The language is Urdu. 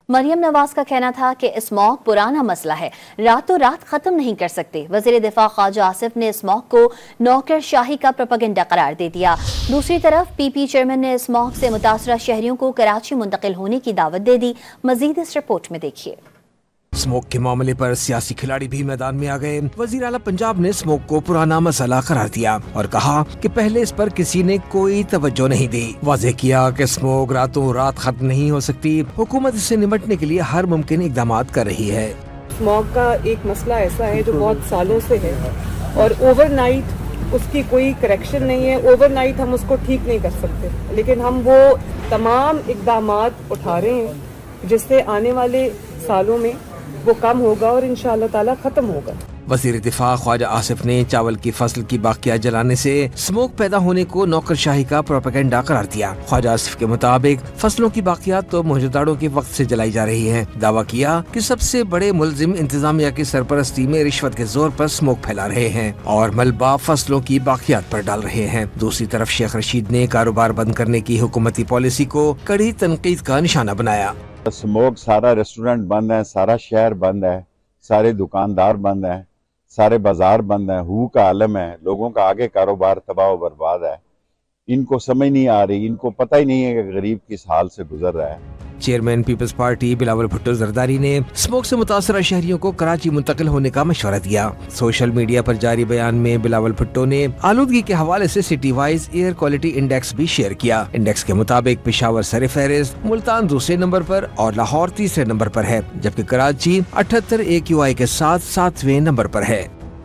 مریم نواز کا کہنا تھا کہ اسموگ پرانا مسئلہ ہے، راتوں رات ختم نہیں کر سکتے۔ وزیر دفاع خواجہ آصف نے اسموگ کو نوکر شاہی کا پروپیگنڈا قرار دے دیا۔ دوسری طرف پی پی چیئرمین نے اسموگ سے متاثرہ شہریوں کو کراچی منتقل ہونے کی دعوت دے دی۔ مزید اس رپورٹ میں دیکھیے۔ اسموگ کے معاملے پر سیاسی کھلاڑی بھی میدان میں آ گئے۔ وزیر اعلیٰ پنجاب نے اسموگ کو پرانا مسئلہ قرار دیا اور کہا کہ پہلے اس پر کسی نے کوئی توجہ نہیں دی۔ واضح کیا کہ اسموگ راتوں رات ختم نہیں ہو سکتی، حکومت اس سے نمٹنے کے لیے ہر ممکن اقدامات کر رہی ہے۔ اسموگ کا ایک مسئلہ ایسا ہے جو بہت سالوں سے ہے اور اوور نائٹ اس کی کوئی کریکشن نہیں ہے، اوور نائٹ ہم اس کو ٹھیک نہیں کر سکتے، لیکن ہم وہ تمام اقدامات اٹھا رہے ہیں جس سے آنے والے سالوں میں وہ کم ہوگا اور انشاءاللہ تعالی ختم ہوگا۔ وزیر دفاع خواجہ آصف نے چاول کی فصل کی باقیات جلانے سے اسموگ پیدا ہونے کو نوکر شاہی کا پروپیگنڈا قرار دیا۔ خواجہ آصف کے مطابق فصلوں کی باقیات تو موجوداڑوں کے وقت سے جلائی جا رہی ہیں۔ دعویٰ کیا کہ سب سے بڑے ملزم انتظامیہ کی سرپرستی میں رشوت کے زور پر اسموگ پھیلا رہے ہیں اور ملبہ فصلوں کی باقیات پر ڈال رہے ہیں۔ دوسری طرف شیخ رشید نے کاروبار بند کرنے کی حکومتی پالیسی کو کڑی تنقید کا نشانہ بنایا۔ اسموگ سارا ریسٹورنٹ بند ہے، سارا شہر بند ہے، سارے دکاندار بند ہیں، سارے بازار بند ہیں، ہو کا عالم ہے، لوگوں کا آگے کاروبار تباہ و برباد ہے۔ ان کو سمجھ نہیں آ رہی، ان کو پتہ ہی نہیں ہے کہ غریب کس حال سے گزر رہا ہے۔ Chairman peoples party Bilawal Bhutto Zardari نے اسموگ سے متاثرہ شہریوں کو کراچی منتقل ہونے کا مشورہ دیا۔ سوشل میڈیا پر جاری بیان میں بلاول بھٹو نے آلودگی کے حوالے سے city wise air quality index بھی شیئر کیا۔ انڈیکس کے مطابق پشاور سر فہرست، ملتان دوسرے نمبر پر اور لاہور تیسرے نمبر پر ہے، جبکہ کراچی 78 AQI کے ساتھ 7ویں نمبر پر ہے۔